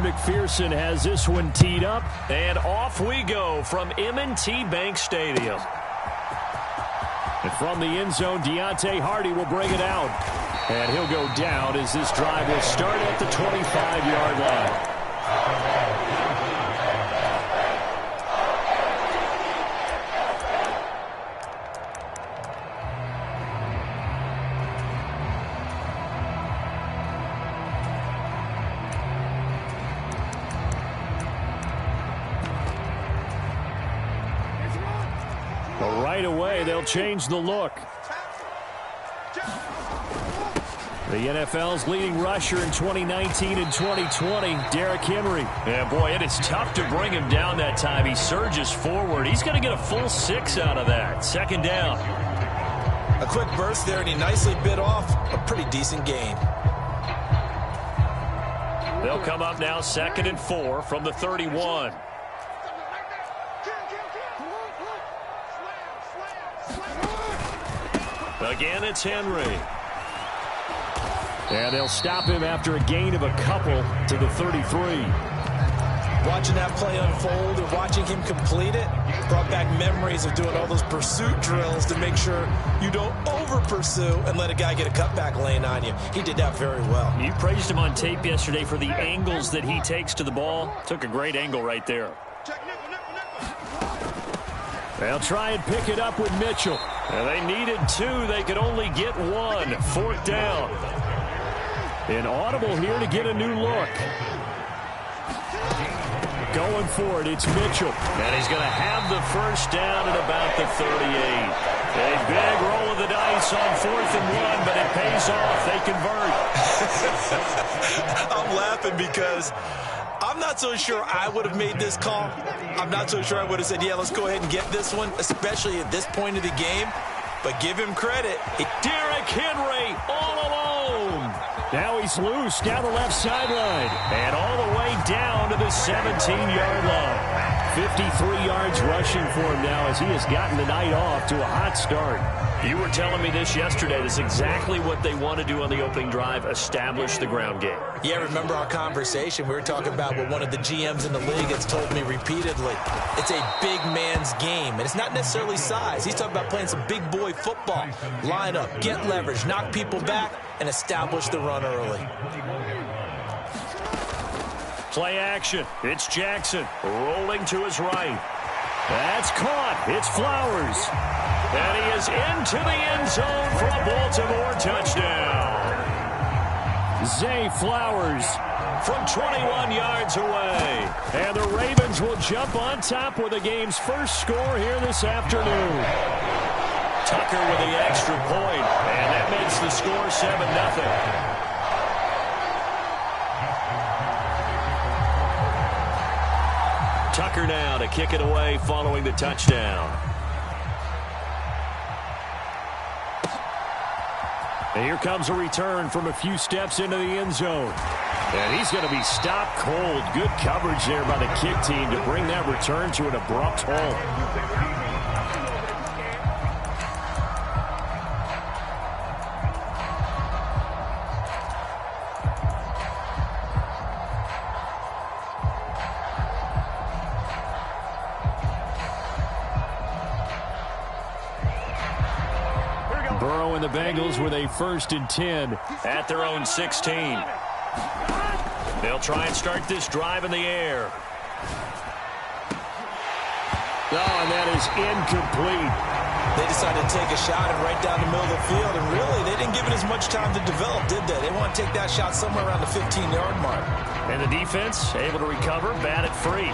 Evan McPherson has this one teed up. And off we go from M&T Bank Stadium. And from the end zone, Deontay Hardy will bring it out. And he'll go down as this drive will start at the 25-yard line. Right away, they'll change the look. The NFL's leading rusher in 2019 and 2020, Derrick Henry. Yeah, boy, it is tough to bring him down that time. He surges forward. He's going to get a full 6 out of that. Second down. A quick burst there, and he nicely bit off a pretty decent gain. They'll come up now 2nd and 4 from the 31. Again, it's Henry. And they'll stop him after a gain of a couple to the 33. Watching that play unfold and watching him complete it brought back memories of doing all those pursuit drills to make sure you don't over-pursue and let a guy get a cutback lane on you. He did that very well. You praised him on tape yesterday for the angles that he takes to the ball. Took a great angle right there. They'll try and pick it up with Mitchell. And they needed 2. They could only get 1. 4th down. An audible here to get a new look. Going for it, it's Mitchell. And he's going to have the first down at about the 38. A big roll of the dice on 4th and 1, but it pays off. They convert. I'm laughing because I'm not so sure I would have made this call. I'm not so sure I would have said, yeah, let's go ahead and get this one, especially at this point of the game. But give him credit. Derrick Henry all alone. Now he's loose down the left sideline. And all the way down to the 17-yard line. 53 yards rushing for him now as he has gotten the night off to a hot start. You were telling me this yesterday. That's exactly what they want to do on the opening drive, establish the ground game. Yeah, remember our conversation? We were talking about what one of the GMs in the league has told me repeatedly. It's a big man's game, and it's not necessarily size. He's talking about playing some big boy football. Line up, get leverage, knock people back, and establish the run early. Play action. It's Jackson rolling to his right. That's caught. It's Flowers. And he is into the end zone for a Baltimore touchdown. Zay Flowers from 21 yards away. And the Ravens will jump on top with the game's first score here this afternoon. Tucker with the extra point, and that makes the score 7-0. Tucker now to kick it away following the touchdown. And here comes a return from a few steps into the end zone. And he's going to be stopped cold. Good coverage there by the kick team to bring that return to an abrupt halt. Burrow and the Bengals with a 1st and 10 at their own 16. They'll try and start this drive in the air. Oh, and that is incomplete. They decided to take a shot and right down the middle of the field, and really, they didn't give it as much time to develop, did they? They want to take that shot somewhere around the 15-yard mark. And the defense able to recover, bat it free.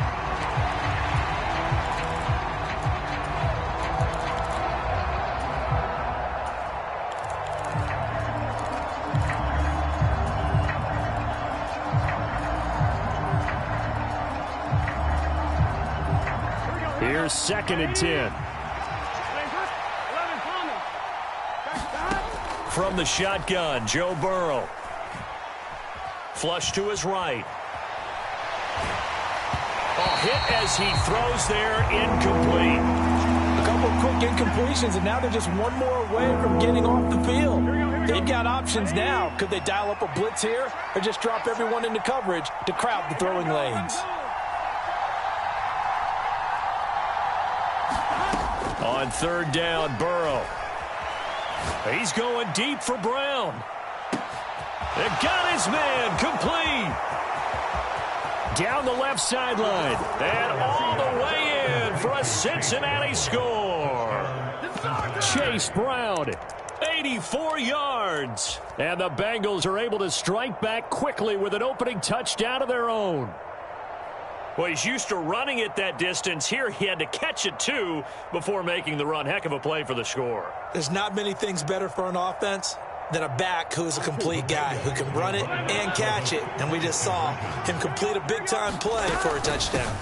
Here's 2nd and 10. From the shotgun, Joe Burrow. Flush to his right. Oh, hit as he throws there, incomplete. A couple quick incompletions, and now they're just one more away from getting off the field. They've got options now. Could they dial up a blitz here or just drop everyone into coverage to crowd the throwing lanes? On third down, Burrow. He's going deep for Brown. It got his man complete. Down the left sideline. And all the way in for a Cincinnati score. Chase Brown, 84 yards. And the Bengals are able to strike back quickly with an opening touchdown of their own. Well, he's used to running it that distance. Here he had to catch it, too, before making the run. Heck of a play for the score. There's not many things better for an offense than a back who's a complete guy who can run it and catch it. And we just saw him complete a big-time play for a touchdown.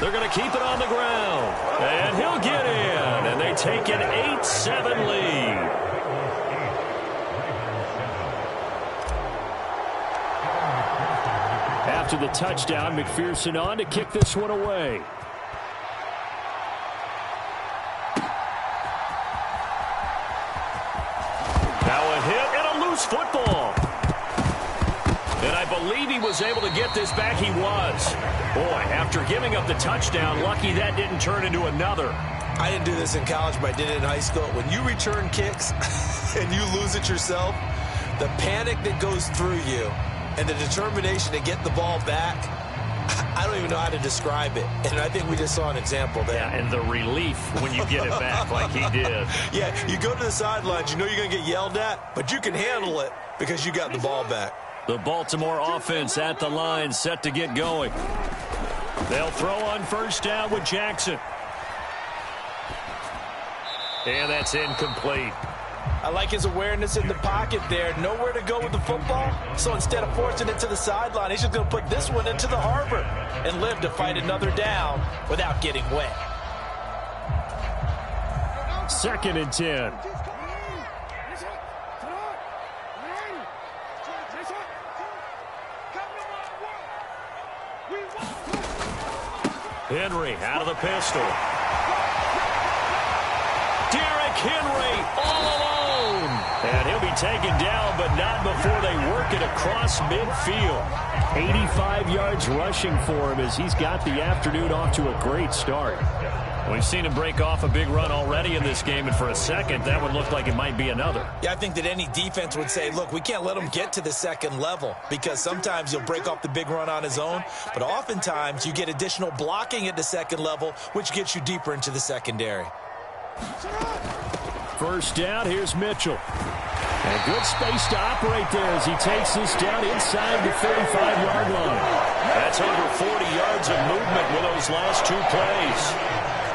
They're going to keep it on the ground. And he'll get in. And they take an 8-7 lead. After the touchdown, McPherson on to kick this one away. Now a hit and a loose football. And I believe he was able to get this back. He was. Boy, after giving up the touchdown, lucky that didn't turn into another. I didn't do this in college, but I did it in high school. When you return kicks and you lose it yourself, the panic that goes through you and the determination to get the ball back, I don't even know how to describe it. And I think we just saw an example there. Yeah, and the relief when you get it back like he did. Yeah, you go to the sidelines, you know you're going to get yelled at, but you can handle it because you got the ball back. The Baltimore offense at the line, set to get going. They'll throw on first down with Jackson. And that's incomplete. I like his awareness in the pocket there. Nowhere to go with the football. So instead of forcing it to the sideline, he's just going to put this one into the harbor and live to fight another down without getting wet. 2nd and 10. Henry out of the pistol. Derrick Henry all alone. And he'll be taken down, but not before they work it across midfield. 85 yards rushing for him as he's got the afternoon off to a great start. We've seen him break off a big run already in this game, and for a second, that one looked like it might be another. Yeah, I think that any defense would say, look, we can't let him get to the second level because sometimes he'll break off the big run on his own, but oftentimes you get additional blocking at the second level, which gets you deeper into the secondary. First down, here's Mitchell. And good space to operate there as he takes this down inside the 35-yard line. That's over 40 yards of movement with those last two plays.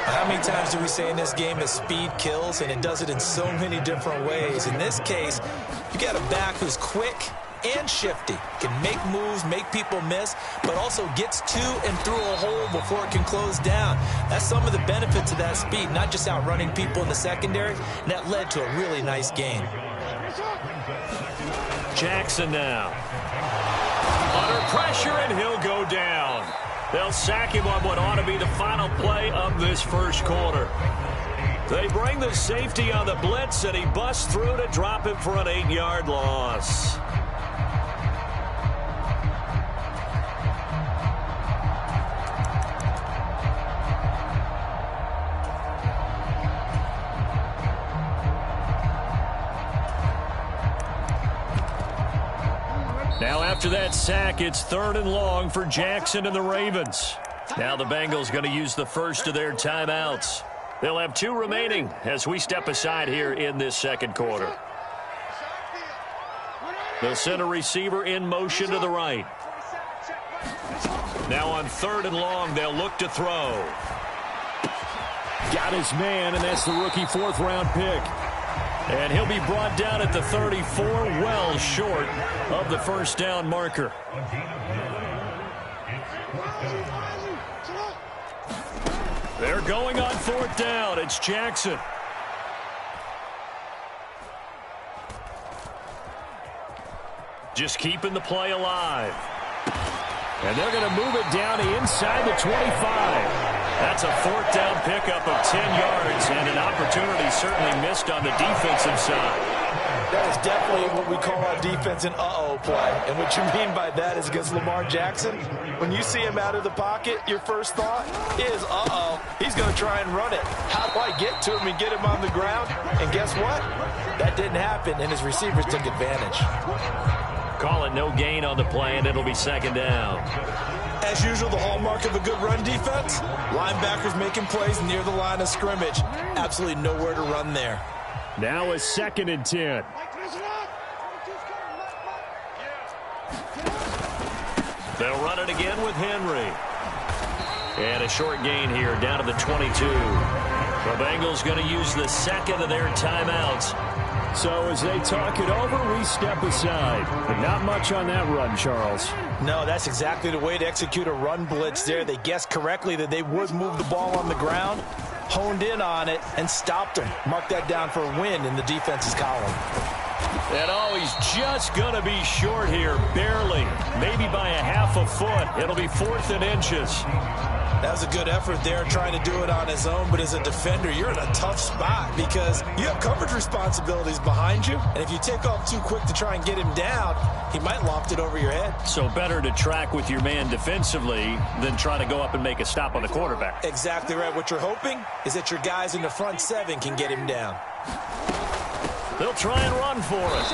How many times do we say in this game that speed kills, and it does it in so many different ways? In this case, you got a back who's quick and shifty, can make moves, make people miss, but also gets to and through a hole before it can close down. That's some of the benefits of that speed, not just outrunning people in the secondary, and that led to a really nice game. Jackson now. Under pressure, and he'll go down. They'll sack him on what ought to be the final play of this first quarter. They bring the safety on the blitz, and he busts through to drop him for an 8-yard loss. Now after that sack, it's 3rd and long for Jackson and the Ravens. Now the Bengals going to use the first of their timeouts. They'll have 2 remaining as we step aside here in this second quarter. They'll send a receiver in motion to the right. Now on 3rd and long, they'll look to throw. Got his man, and that's the rookie 4th-round pick. And he'll be brought down at the 34, well short of the first down marker. They're going on 4th down. It's Jackson. Just keeping the play alive. And they're going to move it down to inside the 25. That's a fourth down pickup of 10 yards and an opportunity certainly missed on the defensive side. That is definitely what we call our defense an uh-oh play. And what you mean by that is against Lamar Jackson, when you see him out of the pocket, your first thought is, uh-oh, he's going to try and run it. How do I get to him and get him on the ground? And guess what? That didn't happen, and his receivers took advantage. Call it no gain on the play, and it'll be second down. As usual, the hallmark of a good run defense, linebackers making plays near the line of scrimmage. Absolutely nowhere to run there. Now a 2nd and 10. They'll run it again with Henry. And a short gain here down to the 22. The Bengals going to use the second of their timeouts. So as they talk it over, we step aside. But not much on that run, Charles. No, that's exactly the way to execute a run blitz there. They guessed correctly that they would move the ball on the ground, honed in on it, and stopped them. Mark that down for a win in the defense's column. And oh, he's just going to be short here, barely. Maybe by a half a foot. It'll be 4th and inches. That was a good effort there trying to do it on his own, but as a defender, you're in a tough spot because you have coverage responsibilities behind you, and if you take off too quick to try and get him down, he might loft it over your head. So better to track with your man defensively than try to go up and make a stop on the quarterback. Exactly right. What you're hoping is that your guys in the front 7 can get him down. They'll try and run for it.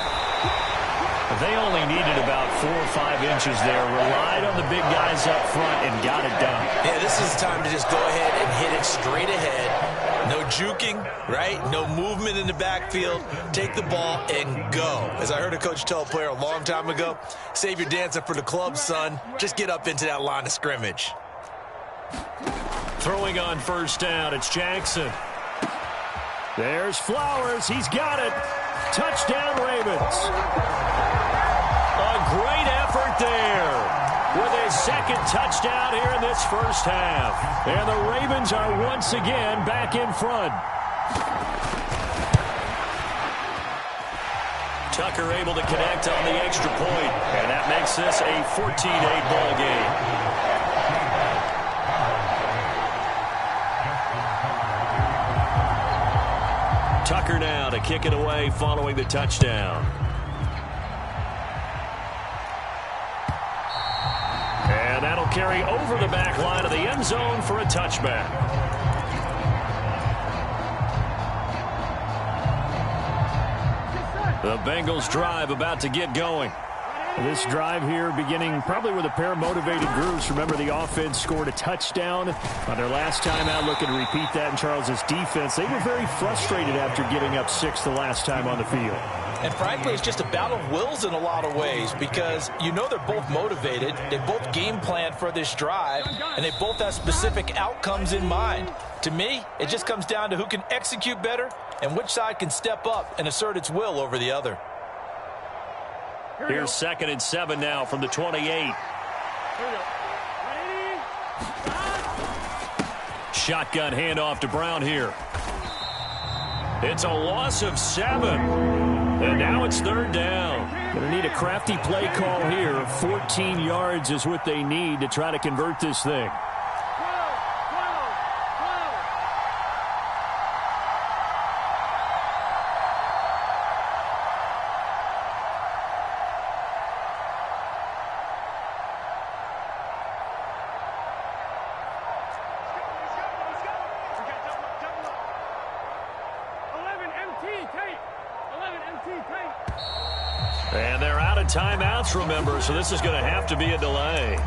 They only needed about 4 or 5 inches there, relied on the big guys up front, and got it done. Yeah, this is the time to just go ahead and hit it straight ahead. No juking, right? No movement in the backfield. Take the ball and go. As I heard a coach tell a player a long time ago, save your dancing for the club, son. Just get up into that line of scrimmage. Throwing on first down, it's Jackson. There's Flowers. He's got it. Touchdown, Ravens. A great effort there with his 2nd touchdown here in this first half. And the Ravens are once again back in front. Tucker able to connect on the extra point, and that makes this a 14-8 ball game. Tucker now to kick it away following the touchdown. And that'll carry over the back line of the end zone for a touchback. The Bengals drive about to get going. This drive here beginning probably with a pair of motivated groups. Remember, the offense scored a touchdown on their last time out, looking to repeat that in Charles's defense. They were very frustrated after giving up 6 the last time on the field. And frankly, it's just a battle of wills in a lot of ways because you know they're both motivated. They both game planned for this drive, and they both have specific outcomes in mind. To me, it just comes down to who can execute better and which side can step up and assert its will over the other. Here's 2nd and 7 now from the 28. Shotgun handoff to Brown here. It's a loss of 7. And now it's 3rd down. Going to need a crafty play call here. 14 yards is what they need to try to convert this thing. And they're out of timeouts, remember, so this is going to have to be a delay.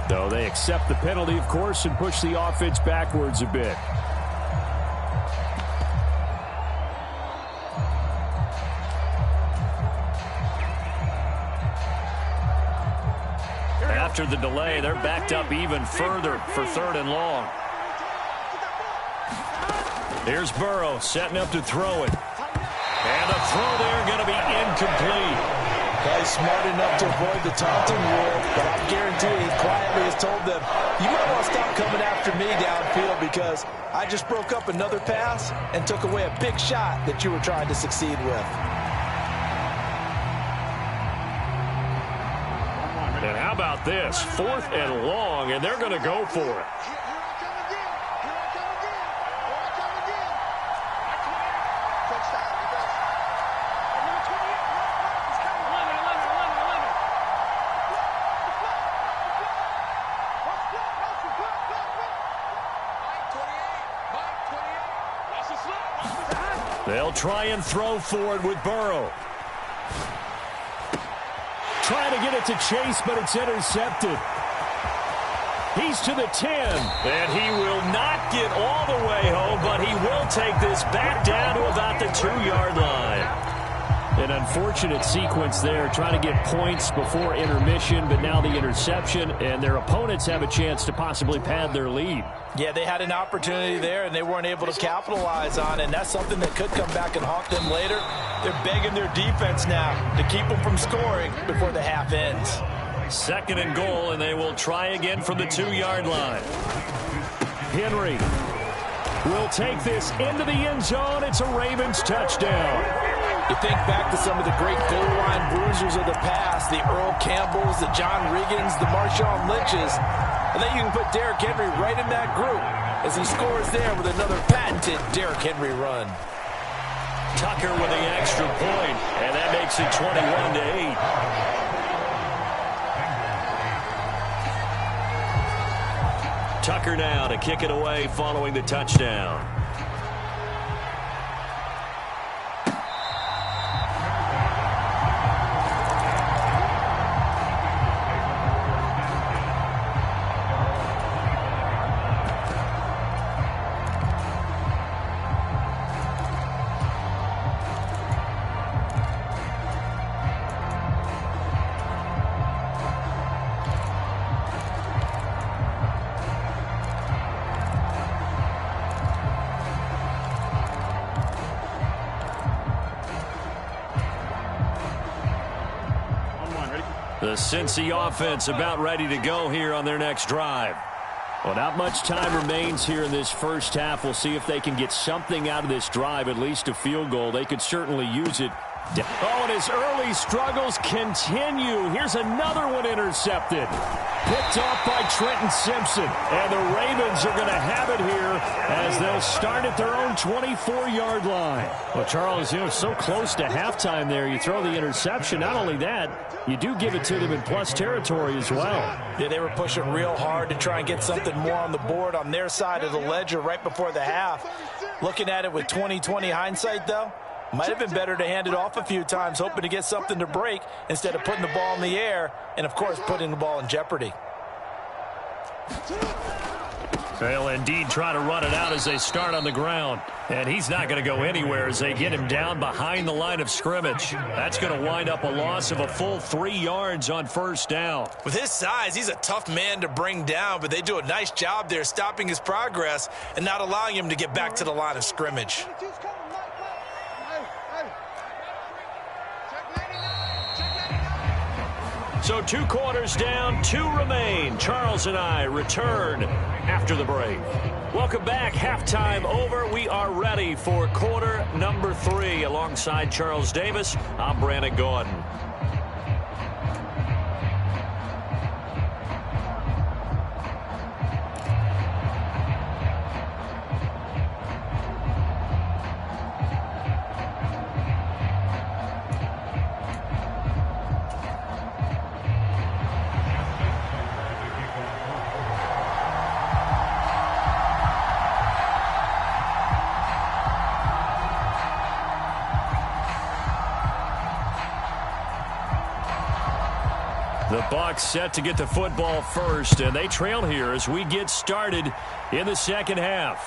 Though they accept the penalty, of course, and push the offense backwards a bit. After the delay, they're backed up even further for 3rd and long. Here's Burrow setting up to throw it. And the throw there going to be incomplete. He's smart enough to avoid the taunting rule, but I guarantee he quietly has told them, you might want to stop coming after me downfield because I just broke up another pass and took away a big shot that you were trying to succeed with. And how about this? 4th and long, and they're going to go for it. They'll try and throw forward with Burrow. Trying to get it to Chase, but it's intercepted. He's to the 10. And he will not get all the way home, but he will take this back down to about the 2-yard line. An unfortunate sequence there, trying to get points before intermission, but now the interception, and their opponents have a chance to possibly pad their lead. Yeah, they had an opportunity there, and they weren't able to capitalize on it, and that's something that could come back and haunt them later. They're begging their defense now to keep them from scoring before the half ends. 2nd and goal, and they will try again from the 2-yard line. Henry will take this into the end zone. It's a Ravens touchdown. You think back to some of the great goal line bruisers of the past, the Earl Campbells, the John Riggins, the Marshawn Lynches. And then you can put Derrick Henry right in that group as he scores there with another patented Derrick Henry run. Tucker with the extra point, and that makes it 21-8. Tucker now to kick it away following the touchdown. The Cincy offense about ready to go here on their next drive. Well, not much time remains here in this first half. We'll see if they can get something out of this drive, at least a field goal. They could certainly use it. Oh, and his early struggles continue. Here's another one intercepted. Picked off by Trenton Simpson. And the Ravens are going to have it here as they'll start at their own 24-yard line. Well, Charles, so close to halftime there. You throw the interception. Not only that, you do give it to them in plus territory as well. Yeah, they were pushing real hard to try and get something more on the board on their side of the ledger right before the half. Looking at it with 20/20 hindsight, though, might have been better to hand it off a few times, hoping to get something to break instead of putting the ball in the air and, of course, putting the ball in jeopardy. They'll indeed try to run it out as they start on the ground. And he's not going to go anywhere as they get him down behind the line of scrimmage. That's going to wind up a loss of a full 3 yards on first down. With his size, he's a tough man to bring down, but they do a nice job there stopping his progress and not allowing him to get back to the line of scrimmage. So 2 quarters down, 2 remain. Charles and I return after the break. Welcome back. Halftime over. We are ready for quarter number 3. Alongside Charles Davis, I'm Brandon Gordon. The Bucs set to get the football first, and they trail here as we get started in the second half.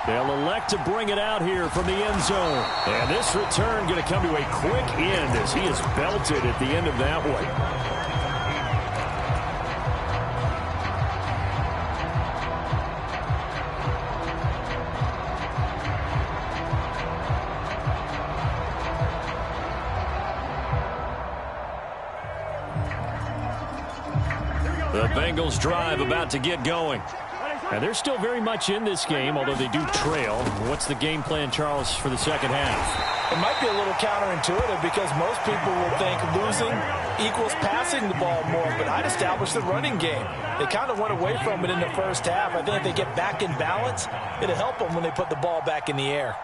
They'll elect to bring it out here from the end zone. And this return going to come to a quick end as he is belted at the end of that one. The Bengals drive about to get going. And they're still very much in this game, although they do trail. What's the game plan, Charles, for the second half? It might be a little counterintuitive because most people will think losing equals passing the ball more, but I'd establish the running game. They kind of went away from it in the first half. I think if they get back in balance, it'll help them when they put the ball back in the air.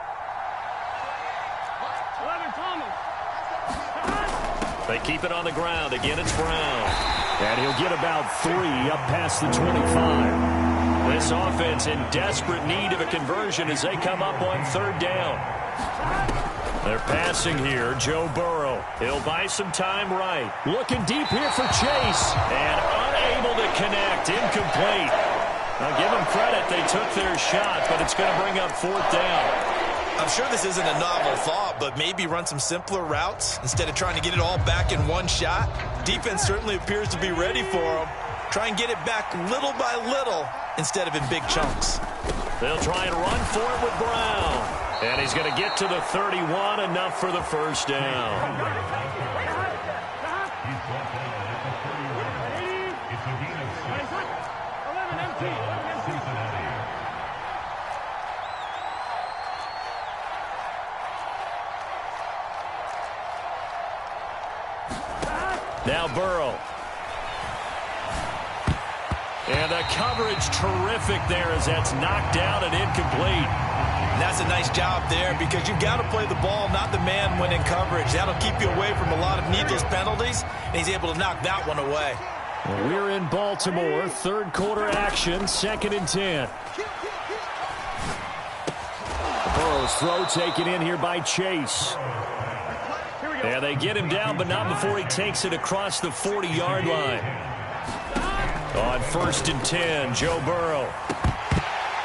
They keep it on the ground. Again, it's Brown. And he'll get about 3 up past the 25. This offense in desperate need of a conversion as they come up on third down. They're passing here. Joe Burrow. He'll buy some time right. Looking deep here for Chase. And unable to connect. Incomplete. I'll give them credit. They took their shot, but it's going to bring up fourth down. I'm sure this isn't a novel thought, but maybe run some simpler routes instead of trying to get it all back in one shot. Defense certainly appears to be ready for them. Try and get it back little by little instead of in big chunks. They'll try and run for it with Brown. And he's going to get to the 31, enough for the first down. Now Burrow. And the coverage terrific there as that's knocked down and incomplete. And that's a nice job there because you've got to play the ball, not the man when in coverage. That'll keep you away from a lot of needless penalties, and he's able to knock that one away. Well, we're in Baltimore, third quarter action, 2nd and 10. Burrow's throw taken in here by Chase. And they get him down, but not before he takes it across the 40-yard line. On 1st and 10, Joe Burrow.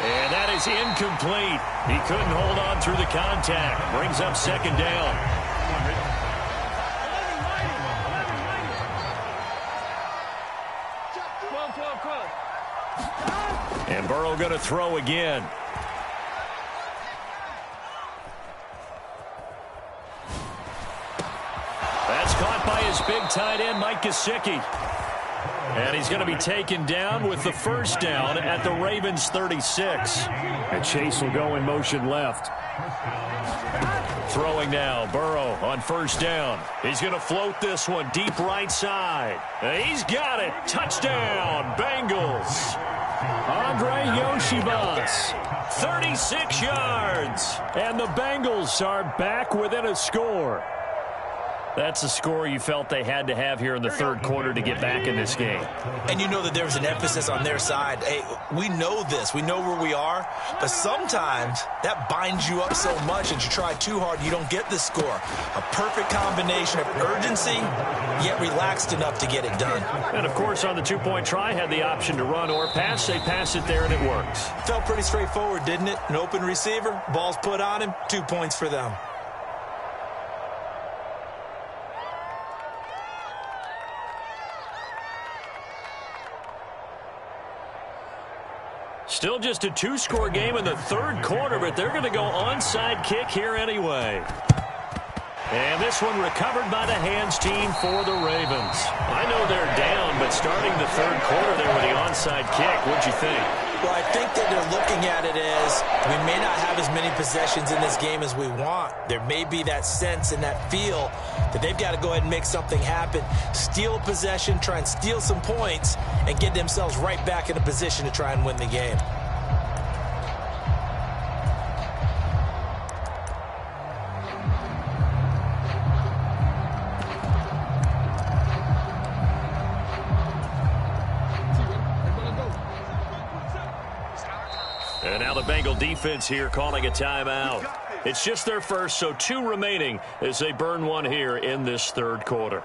And that is incomplete. He couldn't hold on through the contact. Brings up 2nd down. And Burrow going to throw again. That's caught by his big tight end, Mike Gesicki. And he's going to be taken down with the first down at the Ravens' 36. And Chase will go in motion left. Throwing now, Burrow on 1st down. He's going to float this one deep right side. And he's got it. Touchdown, Bengals. Andre Yoshibas, 36 yards. And the Bengals are back within a score. That's a score you felt they had to have here in the third quarter to get back in this game. And you know that there was an emphasis on their side. Hey, we know this. We know where we are. But sometimes that binds you up so much that you try too hard, you don't get the score. A perfect combination of urgency, yet relaxed enough to get it done. And, of course, on the two-point try, had the option to run or pass. They pass it there, and it works. Felt pretty straightforward, didn't it? An open receiver, ball's put on him, 2 points for them. Still just a two-score game in the third quarter, but they're going to go onside kick here anyway. And this one recovered by the hands team for the Ravens. I know they're down, but starting the third quarter there with the onside kick, what'd you think? Well, I think that they're looking at it as we may not have as many possessions in this game as we want. There may be that sense and that feel that they've got to go ahead and make something happen, steal a possession, try and steal some points, and get themselves right back in a position to try and win the game. And now the Bengal defense here calling a timeout. It's just their first, so 2 remaining as they burn one here in this third quarter.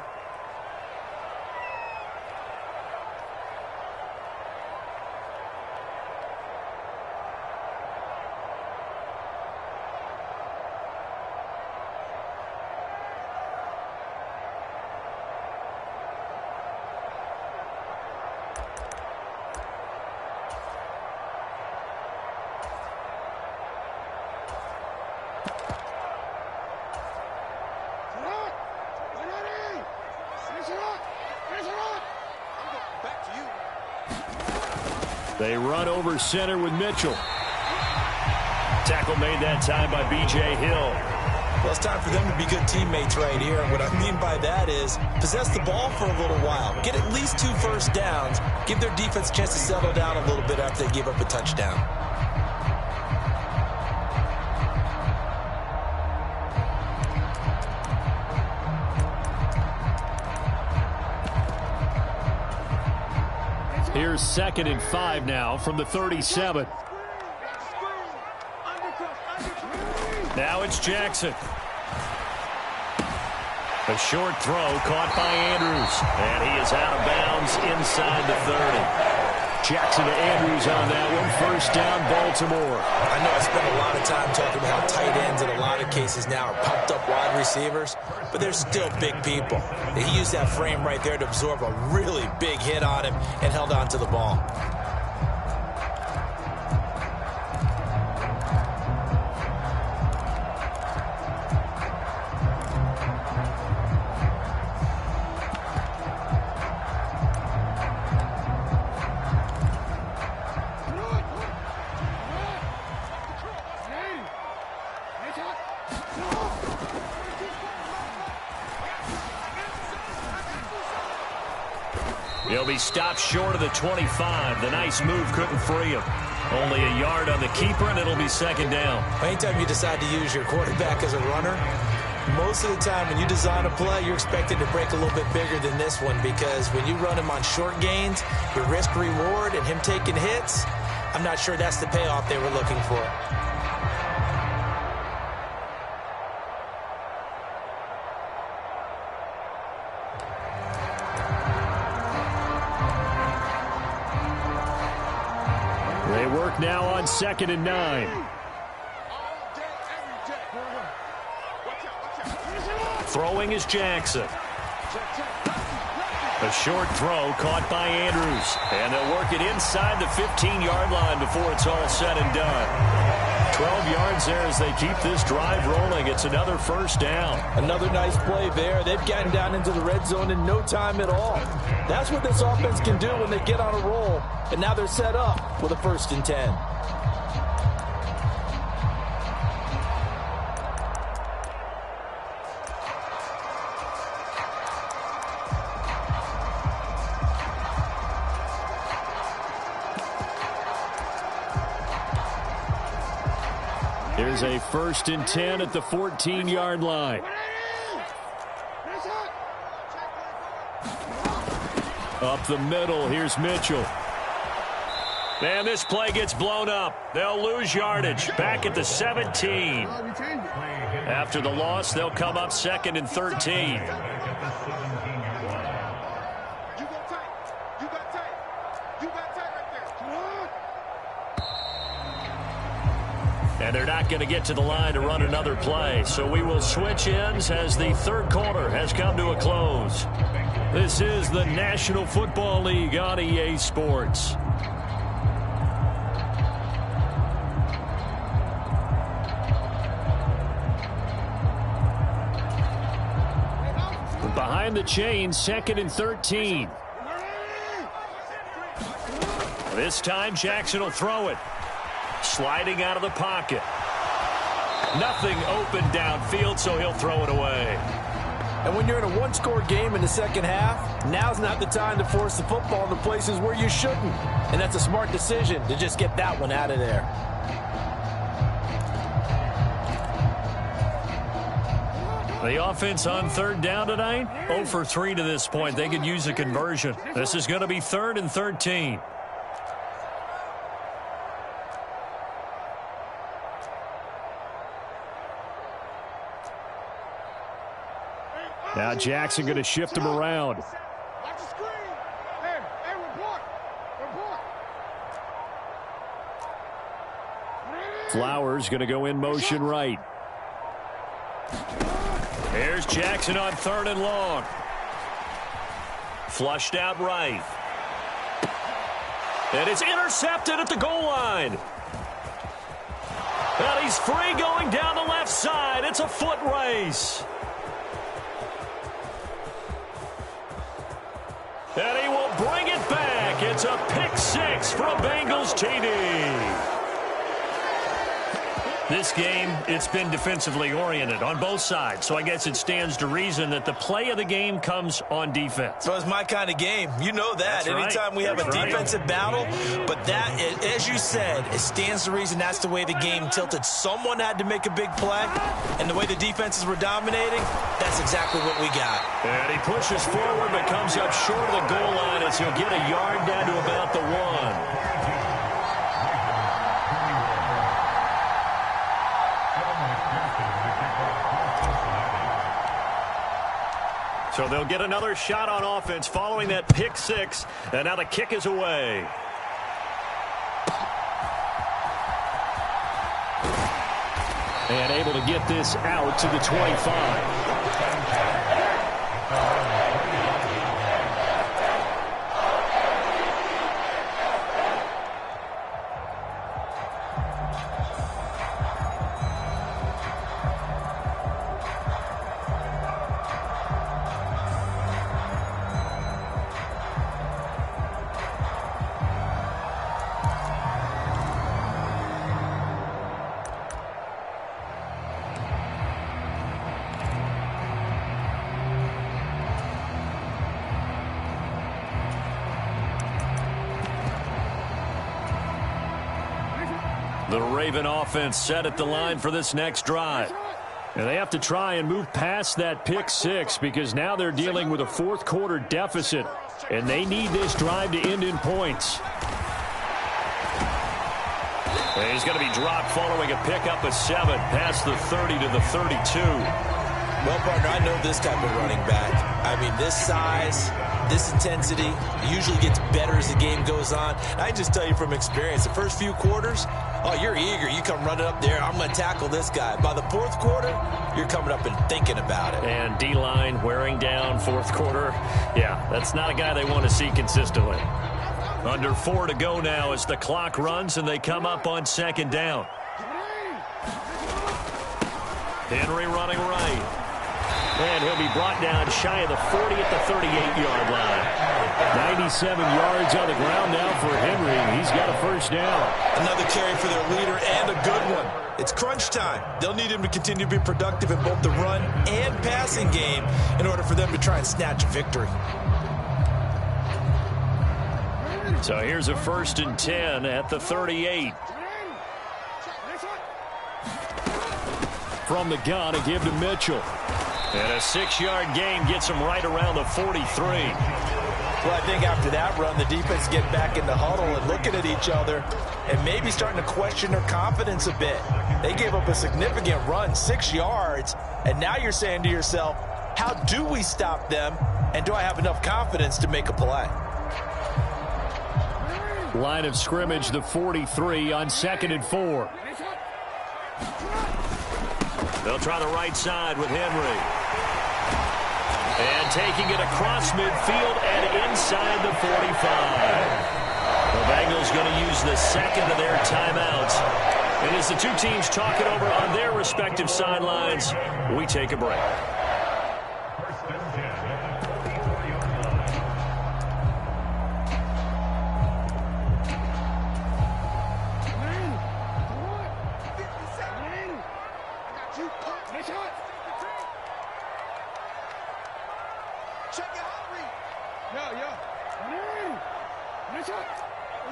They run over center with Mitchell. Tackle made that time by B.J. Hill. Well, it's time for them to be good teammates right here. And what I mean by that is possess the ball for a little while. Get at least 2 first downs. Give their defense a chance to settle down a little bit after they give up a touchdown. Here's 2nd and 5 now from the 37. Now it's Jackson. A short throw caught by Andrews. And he is out of bounds inside the 30. Jackson to Andrews on that one. First down, Baltimore. I know I spent a lot of time talking about how tight ends in a lot of cases now are pumped up wide receivers, but they're still big people. He used that frame right there to absorb a really big hit on him and held on to the ball. He'll be stopped short of the 25. The nice move couldn't free him. Only a yard on the keeper, and it'll be 2nd down. Anytime you decide to use your quarterback as a runner, most of the time when you design a play, you're expected to break a little bit bigger than this one, because when you run him on short gains, your risk-reward and him taking hits, I'm not sure that's the payoff they were looking for. They work now on 2nd and 9. Throwing is Jackson. A short throw caught by Andrews. And they'll work it inside the 15-yard line before it's all said and done. 12 yards there as they keep this drive rolling. It's another first down. Another nice play there. They've gotten down into the red zone in no time at all. That's what this offense can do when they get on a roll. And now they're set up with a 1st and 10. Here's a 1st and 10 at the 14-yard line. Up the middle, here's Mitchell. And this play gets blown up. They'll lose yardage. Back at the 17. After the loss, they'll come up 2nd and 13. And they're not going to get to the line to run another play. So we will switch ends as the 3rd quarter has come to a close. This is the National Football League on EA Sports. Behind the chain, 2nd and 13. This time, Jackson will throw it. Sliding out of the pocket. Nothing open downfield, so he'll throw it away. And when you're in a one-score game in the second half, now's not the time to force the football in the places where you shouldn't. And that's a smart decision to just get that one out of there. The offense on 3rd down tonight, 0 for 3 to this point. They could use a conversion. This is going to be 3rd and 13. Now Jackson going to shift him around. Flowers going to go in motion right. Here's Jackson on 3rd and long. Flushed out right. And it's intercepted at the goal line. And he's free going down the left side. It's a foot race. And he will bring it back. It's a pick 6 from Bengals TD. This game, it's been defensively oriented on both sides, so I guess it stands to reason that the play of the game comes on defense. So it's my kind of game. You know that. Anytime we have a defensive battle, but that, as you said, it stands to reason that's the way the game tilted. Someone had to make a big play, and the way the defenses were dominating, that's exactly what we got. And he pushes forward but comes up short of the goal line as he'll get a yard down to about the 1. So they'll get another shot on offense following that pick six, and now the kick is away. And able to get this out to the 25. The Raven offense set at the line for this next drive. And they have to try and move past that pick six because now they're dealing with a fourth quarter deficit, and they need this drive to end in points. And he's going to be dropped following a pickup of 7 past the 30 to the 32. Well, partner, I know this type of running back. I mean, this size, this intensity usually gets better as the game goes on. And I can just tell you from experience, the first few quarters, oh, you're eager. You come running up there, I'm going to tackle this guy. By the fourth quarter, you're coming up and thinking about it. And D-line wearing down fourth quarter. Yeah, that's not a guy they want to see consistently. Under 4 to go now as the clock runs and they come up on second down. Henry running right. And he'll be brought down shy of the 40 at the 38-yard line. 97 yards on the ground now for Henry. He's got a first down. Another carry for their leader and a good one. It's crunch time. They'll need him to continue to be productive in both the run and passing game in order for them to try and snatch a victory. So here's a 1st and 10 at the 38. From the gun, a give to Mitchell. And a 6-yard gain gets him right around the 43. Well, I think after that run, the defense get back in the huddle and looking at each other and maybe starting to question their confidence a bit. They gave up a significant run, 6 yards, and now you're saying to yourself, how do we stop them, and do I have enough confidence to make a play? Line of scrimmage, the 43 on 2nd and 4. They'll try the right side with Henry. And taking it across midfield and inside the 45. The Bengals going to use the second of their timeouts. And as the two teams talk it over on their respective sidelines, we take a break.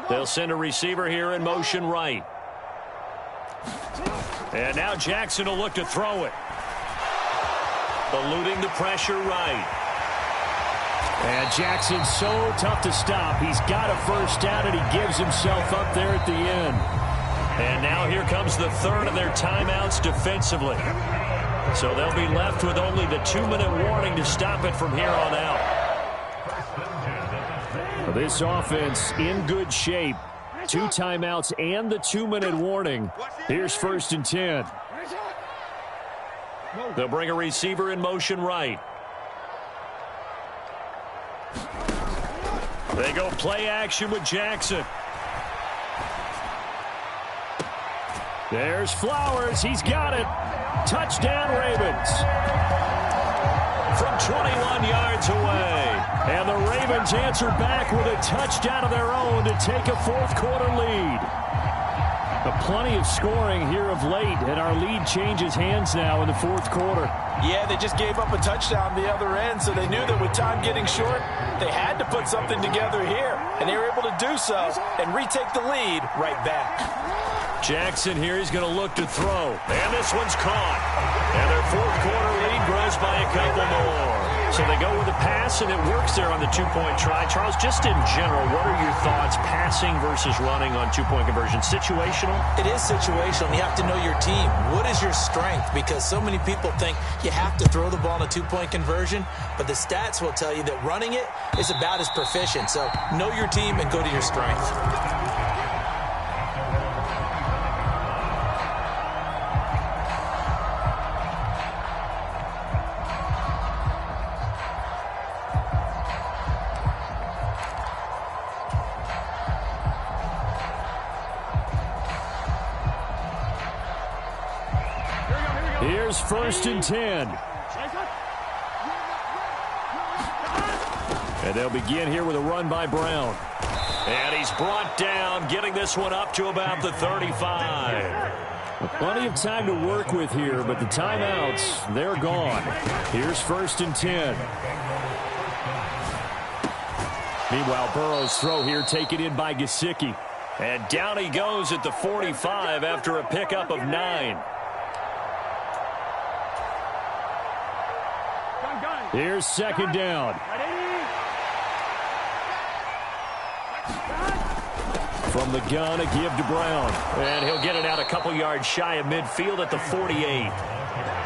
They'll send a receiver here in motion right. And now Jackson will look to throw it. Eluding the pressure right. And Jackson's so tough to stop. He's got a first down, and he gives himself up there at the end. And now here comes the third of their timeouts defensively. So they'll be left with only the 2-minute warning to stop it from here on out. This offense in good shape. 2 timeouts and the 2-minute warning. Here's 1st and 10. They'll bring a receiver in motion right. They go play action with Jackson. There's Flowers. He's got it. Touchdown, Ravens. From 21 yards away. And the Ravens answer back with a touchdown of their own to take a fourth quarter lead. Plenty of scoring here of late, and our lead changes hands now in the fourth quarter. Yeah, they just gave up a touchdown the other end, so they knew that with time getting short, they had to put something together here, and they were able to do so and retake the lead right back. Jackson here, he's going to look to throw, and this one's caught. And their fourth quarter lead grows by a couple more. So they go with a pass, and it works there on the two-point try. Charles, just in general, what are your thoughts passing versus running on two-point conversion? Situational? It is situational. You have to know your team. What is your strength? Because so many people think you have to throw the ball in a two-point conversion, but the stats will tell you that running it is about as proficient. So know your team and go to your strength. Here's 1st and 10. And they'll begin here with a run by Brown. And he's brought down, getting this one up to about the 35. Plenty of time to work with here, but the timeouts, they're gone. Here's 1st and 10. Meanwhile, Burrow's throw here taken in by Gesicki. And down he goes at the 45 after a pickup of 9. Here's 2nd down. From the gun, a give to Brown. And he'll get it out a couple yards shy of midfield at the 48.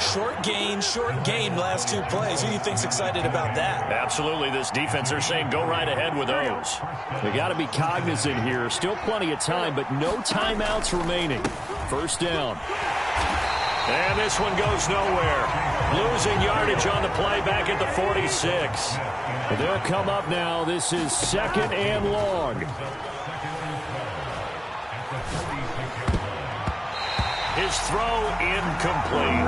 Short gain last 2 plays. Who do you think's excited about that? Absolutely. This defense, they're saying go right ahead with those. They got to be cognizant here. Still plenty of time, but no timeouts remaining. 1st down. And this one goes nowhere. Losing yardage on the play back at the 46. They'll come up now. This is 2nd and long. His throw incomplete.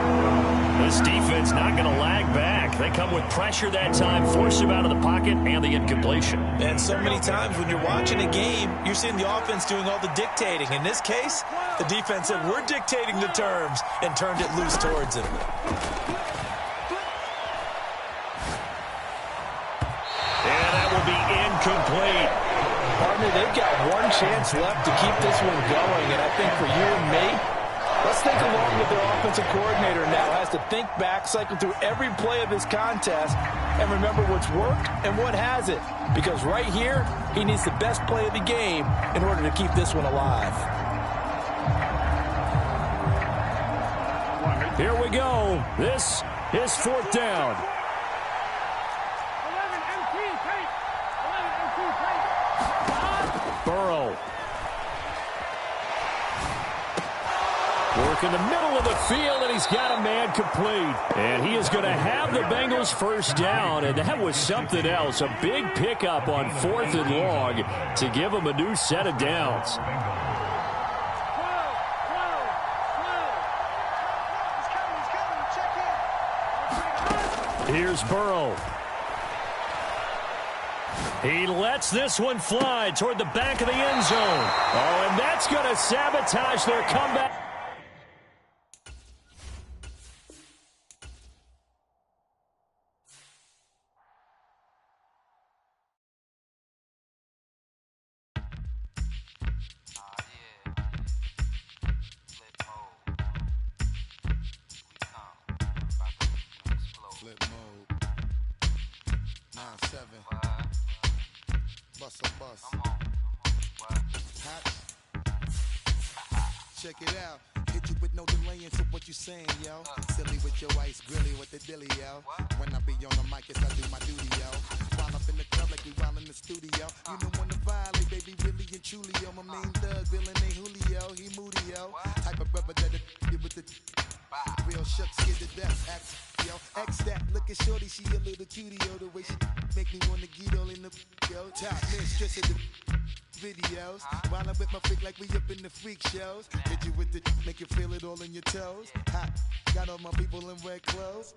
This defense not going to lag back. They come with pressure that time, force him out of the pocket, and the incompletion. And so many times when you're watching a game, you're seeing the offense doing all the dictating. In this case, the defense said, we're dictating the terms, and turned it loose towards him. And that will be incomplete. Partner, they've got one chance left to keep this one going, and I think for you and me, let's think along with their offensive coordinator now has to think back, cycle through every play of this contest, and remember what's worked and what hasn't. Because right here, he needs the best play of the game in order to keep this one alive. Here we go. This is 4th down. Burrow. Work in the middle of the field, and he's got a man complete. And he is going to have the Bengals 1st down, and that was something else. A big pickup on 4th and long to give him a new set of downs. Here's Burrow. He lets this one fly toward the back of the end zone. Oh, and that's going to sabotage their comeback. Flip mode. 9-7. Bust a bus. Hats. Check it out. Hit you with no delay into what you saying, yo. Silly with your ice grilly with the dilly, yo. When I be on the mic, I do my duty, yo. While up in the club like we while in the studio. You don't wanna violate, baby, really and truly, yo. My main thug, villain ain't Julio, he moody, yo. Type of brother that'll with the real shucks, get the death act, yo. X that, look at shorty, she a little cutie, yo. The way she make me wanna get all in the, yo. Top mistress of the videos. While I'm with my freak like we up in the freak shows. Hit you with the, make you feel it all in your toes. Hot, got all my people in red clothes.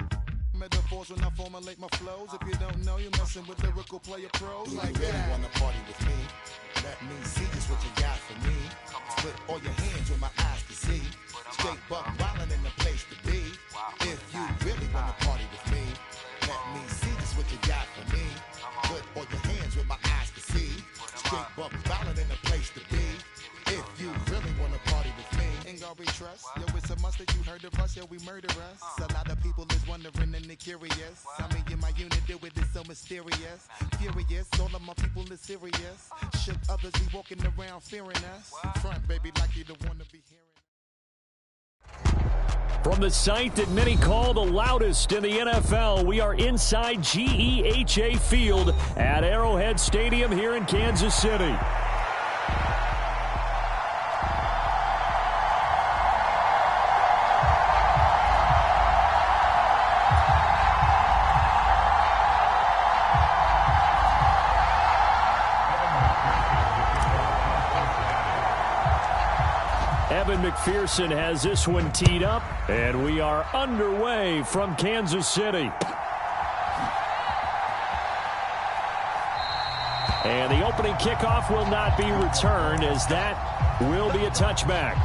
Metaphors when I formulate my flows. If you don't know, you're messing with lyrical player pros. Like you really wanna party with me? Let me see just what you got for me. Put all your hands where my eyes can see. Straight buck wildin' in the place to be. If you really wanna party with me, let me see just what you got for me. Put all your hands where my eyes can see. Straight buck wildin' in the place to be. If you really wanna party with me, ain't gonna be trust. Yo, it's a must that you heard of us, yo, we murder us. A lot of people is wondering and they curious. I mean, in my unit do it, it's so mysterious. Furious, all of my people is serious. Should others be walking around fearing us? Front, baby, like you don't wanna be hearing. From the site that many call the loudest in the NFL, we are inside GEHA Field at Arrowhead Stadium here in Kansas City. McPherson has this one teed up, and we are underway from Kansas City. And the opening kickoff will not be returned, as that will be a touchback.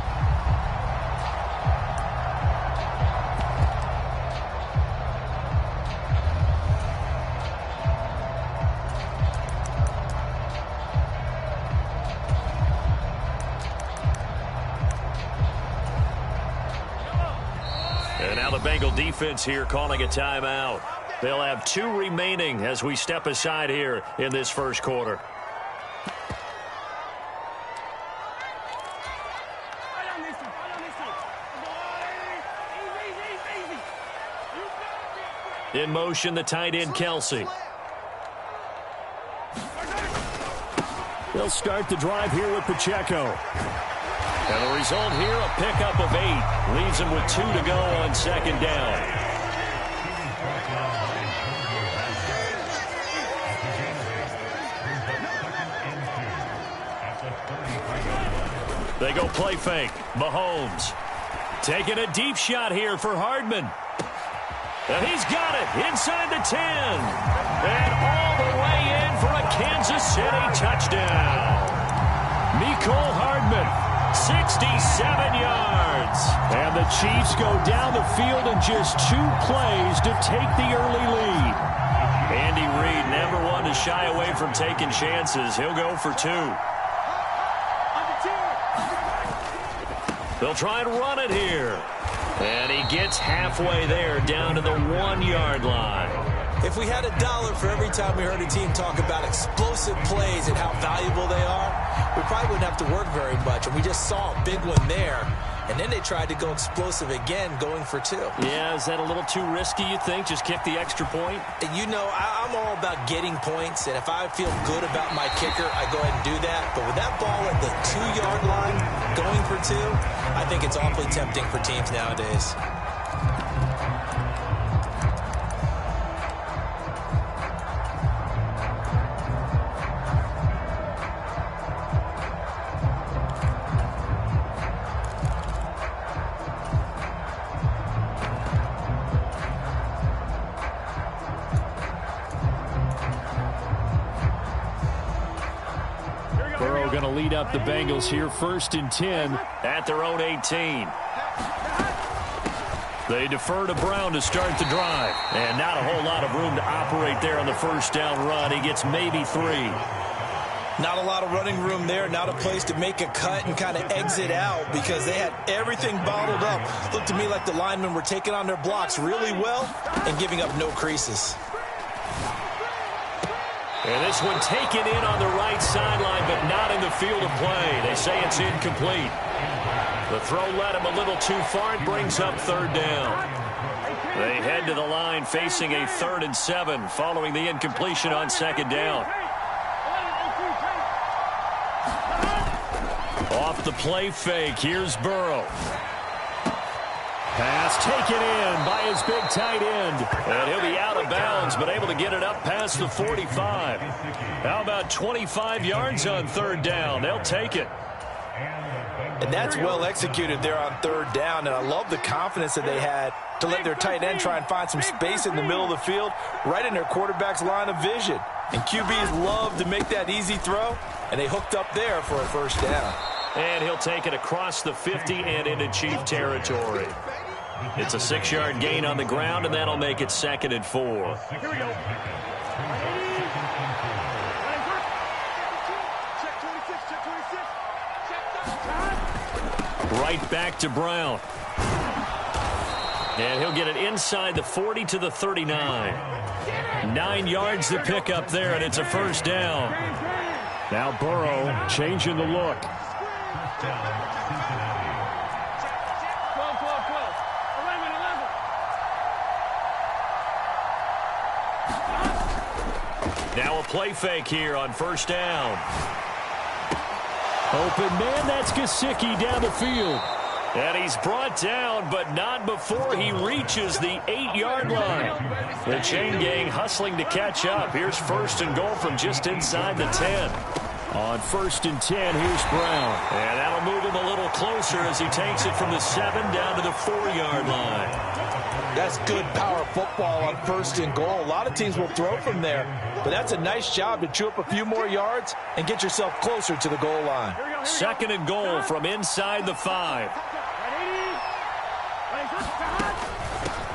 Bengal defense here calling a timeout. They'll have 2 remaining as we step aside here in this first quarter. In motion, the tight end, Kelsey. They'll start the drive here with Pacheco. And the result here, a pickup of 8. Leaves them with 2 to go on second down. They go play fake. Mahomes taking a deep shot here for Hardman. And he's got it inside the 10. And all the way in for a Kansas City touchdown. Mecole Hardman. 67 yards. And the Chiefs go down the field in just 2 plays to take the early lead. Andy Reid never one to shy away from taking chances. He'll go for 2. They'll try and run it here. And he gets halfway there, down to the 1-yard line. If we had $1 for every time we heard a team talk about explosive plays and how valuable they are, we probably wouldn't have to work very much. And we just saw a big one there. And then they tried to go explosive again, going for 2. Yeah, is that a little too risky, you think? Just kick the extra point? You know, I'm all about getting points. And if I feel good about my kicker, I go ahead and do that. But with that ball at the 2-yard line, going for 2, I think it's awfully tempting for teams nowadays. Going to lead up the Bengals here, 1st and 10 at their own 18. They defer to Brown to start the drive. And not a whole lot of room to operate there on the first down run. He gets maybe 3. Not a lot of running room there. Not a place to make a cut and kind of exit out because they had everything bottled up. Looked to me like the linemen were taking on their blocks really well and giving up no creases. And this one taken in on the right sideline, but not in the field of play. They say it's incomplete. The throw led him a little too far. It brings up 3rd down. They head to the line facing a 3rd and 7 following the incompletion on 2nd down. Off the play fake, here's Burrow. Pass taken in by his big tight end. And he'll be out of bounds, but able to get it up past the 45. How about 25 yards on 3rd down? They'll take it. And that's well executed there on third down. And I love the confidence that they had to let their tight end try and find some space in the middle of the field, right in their quarterback's line of vision. And QBs love to make that easy throw, and they hooked up there for a first down. And he'll take it across the 50 and into Chief territory. It's a 6-yard gain on the ground, and that'll make it 2nd and 4. Here we go. Right back to Brown. And he'll get it inside the 40 to the 39. 9 yards to pick up there, and it's a first down. Now Burrow changing the look. Now a play fake here on first down. Open man, that's Gesicki down the field. And he's brought down, but not before he reaches the 8-yard line. The chain gang hustling to catch up. Here's 1st and goal from just inside the 10. On 1st and 10, here's Brown. And that'll move him a little closer as he takes it from the 7 down to the 4-yard line. That's good power football on 1st and goal. A lot of teams will throw from there, but that's a nice job to chew up a few more yards and get yourself closer to the goal line. 2nd and goal from inside the 5.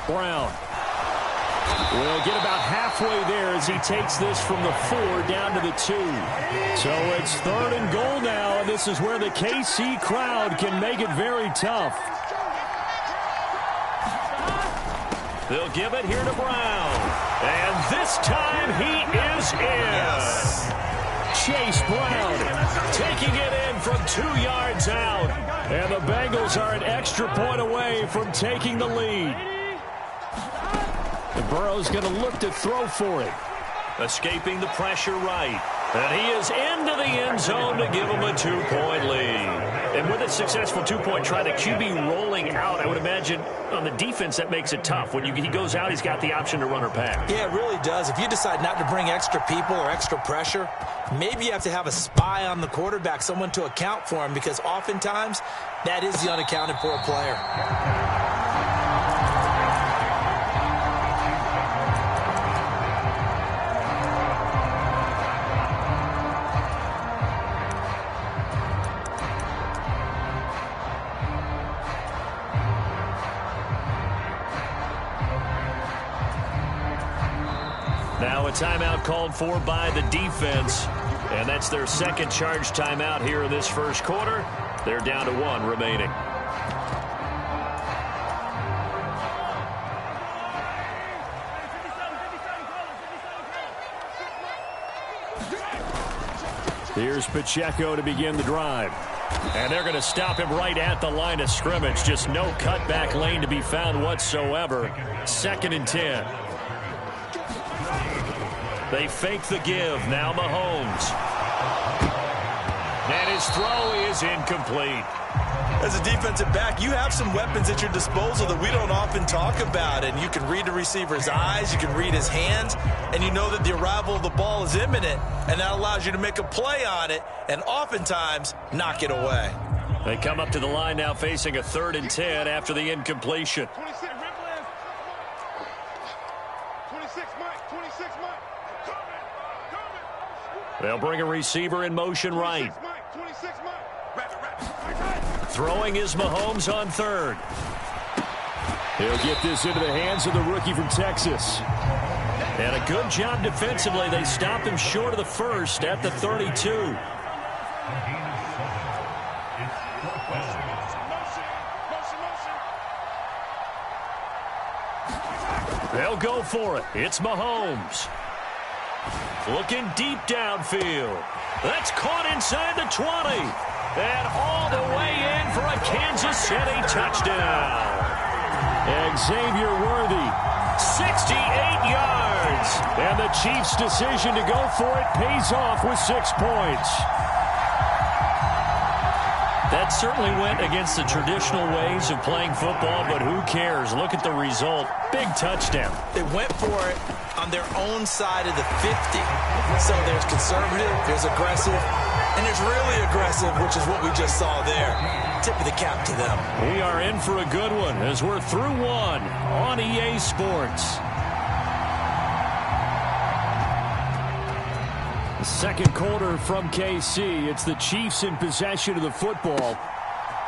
Brown will get about halfway there as he takes this from the 4 down to the 2. So it's 3rd and goal now, and this is where the KC crowd can make it very tough. They'll give it here to Brown. And this time he is in. Yes. Chase Brown taking it in from 2 yards out. And the Bengals are an extra point away from taking the lead. And Burrow's going to look to throw for it. Escaping the pressure right. And he is into the end zone to give him a 2-point lead. And with a successful 2-point try, the QB rolling out, I would imagine on the defense that makes it tough. When he goes out, he's got the option to run or pass. Yeah, it really does. If you decide not to bring extra people or extra pressure, maybe you have to have a spy on the quarterback, someone to account for him, because oftentimes that is the unaccounted for player. Now a timeout called for by the defense, and that's their 2nd charge timeout here in this 1st quarter. They're down to 1 remaining. Here's Pacheco to begin the drive. And they're going to stop him right at the line of scrimmage. Just no cutback lane to be found whatsoever. 2nd and 10. They fake the give. Now Mahomes. And his throw is incomplete. As a defensive back, you have some weapons at your disposal that we don't often talk about. And you can read the receiver's eyes, you can read his hands, and you know that the arrival of the ball is imminent. And that allows you to make a play on it and oftentimes knock it away. They come up to the line now facing a 3rd and 10 after the incompletion. 26, Mike. 26, Mike. They'll bring a receiver in motion right. Throwing is Mahomes on 3rd. He'll get this into the hands of the rookie from Texas. And a good job defensively. They stopped him short of the 1st at the 32. They'll go for it. It's Mahomes. Looking deep downfield. That's caught inside the 20. And all the way in for a Kansas City touchdown. Xavier Worthy, 68 yards. And the Chiefs' decision to go for it pays off with 6 points. That certainly went against the traditional ways of playing football, but who cares? Look at the result. Big touchdown. They went for it on their own side of the 50. So there's conservative, there's aggressive, and there's really aggressive, which is what we just saw there. Tip of the cap to them. We are in for a good one as we're through one on EA Sports. The second quarter from KC. It's the Chiefs in possession of the football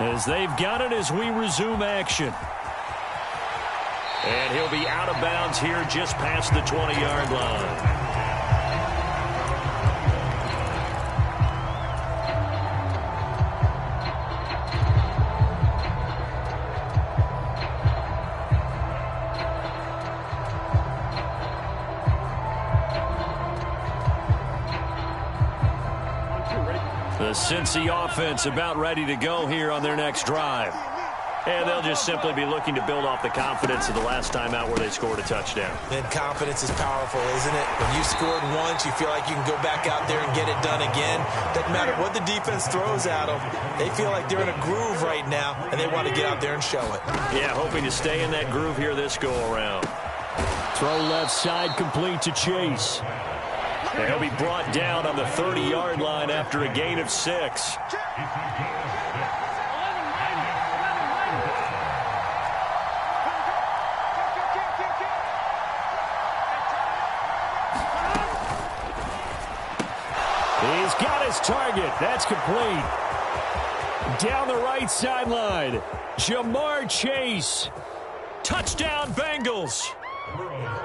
as they've got it as we resume action. And he'll be out of bounds here just past the 20-yard line. The Cincy offense about ready to go here on their next drive. And they'll just simply be looking to build off the confidence of the last time out where they scored a touchdown. And confidence is powerful, isn't it? When you scored once, you feel like you can go back out there and get it done again. Doesn't matter what the defense throws at them. They feel like they're in a groove right now, and they want to get out there and show it. Yeah, hoping to stay in that groove here this go-around. Throw left side complete to Chase. And he'll be brought down on the 30-yard line after a gain of 6. He's got his target. That's complete. Down the right sideline, Jamar Chase. Touchdown, Bengals.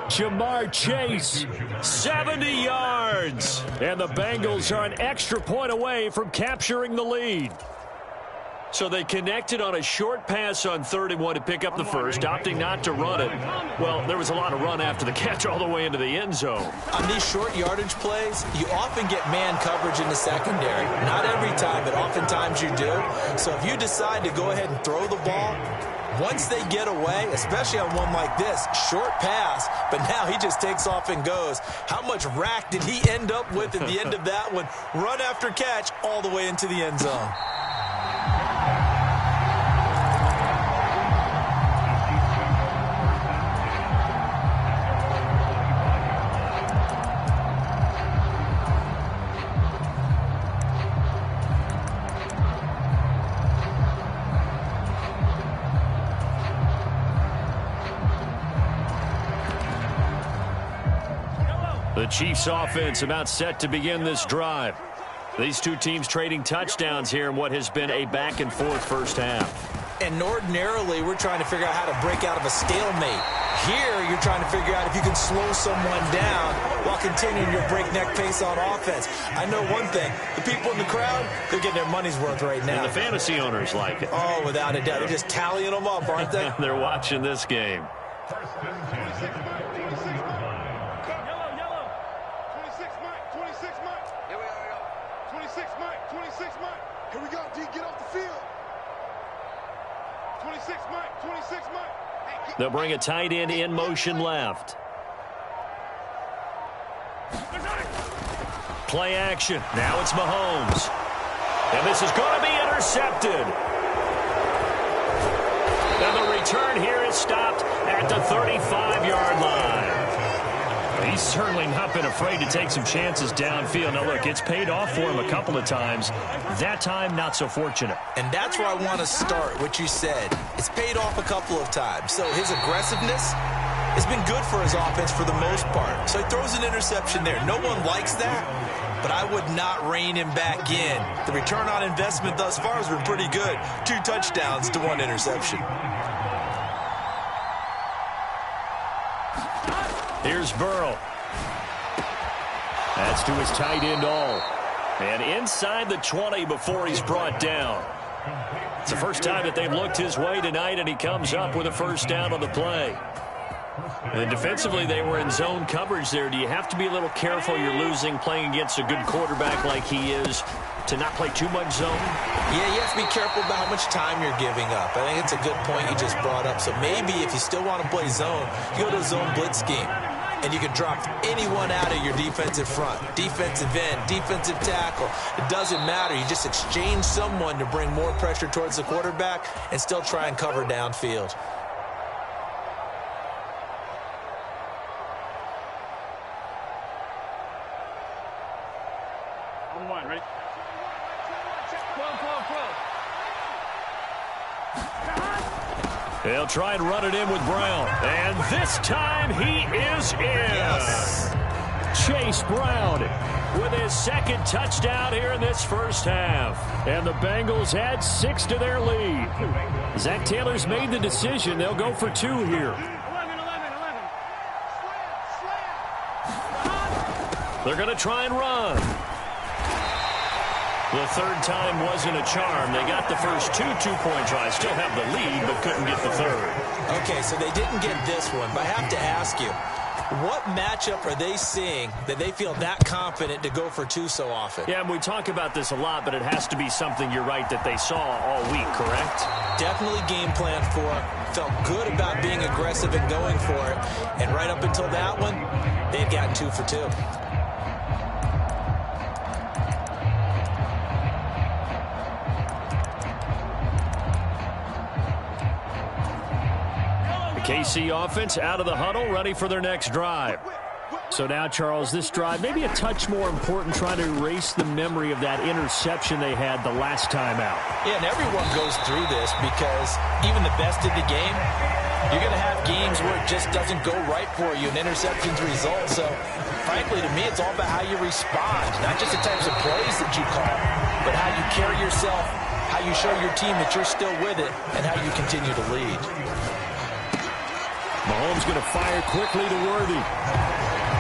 Jamar Chase, 70 yards. And the Bengals are an extra point away from capturing the lead. So they connected on a short pass on 31 to pick up the first, opting not to run it. Well, there was a lot of run after the catch all the way into the end zone. On these short yardage plays, you often get man coverage in the secondary. Not every time, but oftentimes you do. So if you decide to go ahead and throw the ball, once they get away, especially on one like this, short pass, but now he just takes off and goes. How much rack did he end up with at the end of that one? Run after catch all the way into the end zone. The Chiefs offense about set to begin this drive. These two teams trading touchdowns here in what has been a back-and-forth first half. And ordinarily, we're trying to figure out how to break out of a stalemate. Here, you're trying to figure out if you can slow someone down while continuing your breakneck pace on offense. I know one thing. The people in the crowd, they're getting their money's worth right now. And the fantasy owners like it. Oh, without a doubt. They're just tallying them up, aren't they? They're watching this game. Here we go, D, get off the field. 26 Mike. Hey, they'll bring a tight end in motion left. Play action. Now it's Mahomes. And this is going to be intercepted. And the return here is stopped at the 35-yard line. He's certainly not been afraid to take some chances downfield. Now, look, it's paid off for him a couple of times. That time, not so fortunate. And that's where I want to start, what you said. It's paid off a couple of times. So his aggressiveness has been good for his offense for the most part. So he throws an interception there. No one likes that, but I would not rein him back in. The return on investment thus far has been pretty good. 2 touchdowns to 1 interception. Here's Burrow. That's to his tight end all. And inside the 20 before he's brought down. It's the first time that they've looked his way tonight, and he comes up with a first down on the play. And defensively, they were in zone coverage there. Do you have to be a little careful you're losing playing against a good quarterback like he is to not play too much zone? Yeah, you have to be careful about how much time you're giving up. I think it's a good point you just brought up. So maybe if you still want to play zone, you go to a zone blitz scheme. And you can drop anyone out of your defensive front. Defensive end, defensive tackle. It doesn't matter. You just exchange someone to bring more pressure towards the quarterback and still try and cover downfield. On one, ready? They'll try and run it in with Brown. And this time he is in. Yes. Chase Brown with his second touchdown here in this first half. And the Bengals add 6 to their lead. Zach Taylor's made the decision. They'll go for 2 here. They're going to try and run. The third time wasn't a charm. They got the first 2 two-point tries. Still have the lead, but couldn't get the third. Okay, so they didn't get this one, but I have to ask you, what matchup are they seeing that they feel that confident to go for 2 so often? Yeah, and we talk about this a lot, but it has to be something, you're right, that they saw all week, correct? Definitely game planned for it. Felt good about being aggressive and going for it. And right up until that one, they've gotten 2 for 2. KC offense out of the huddle, ready for their next drive. So now, Charles, this drive maybe a touch more important, trying to erase the memory of that interception they had the last time out. Yeah, and everyone goes through this because even the best of the game, you're going to have games where it just doesn't go right for you, and interceptions result. So, frankly, to me, it's all about how you respond, not just the types of plays that you call, but how you carry yourself, how you show your team that you're still with it, and how you continue to lead. Mahomes going to fire quickly to Worthy.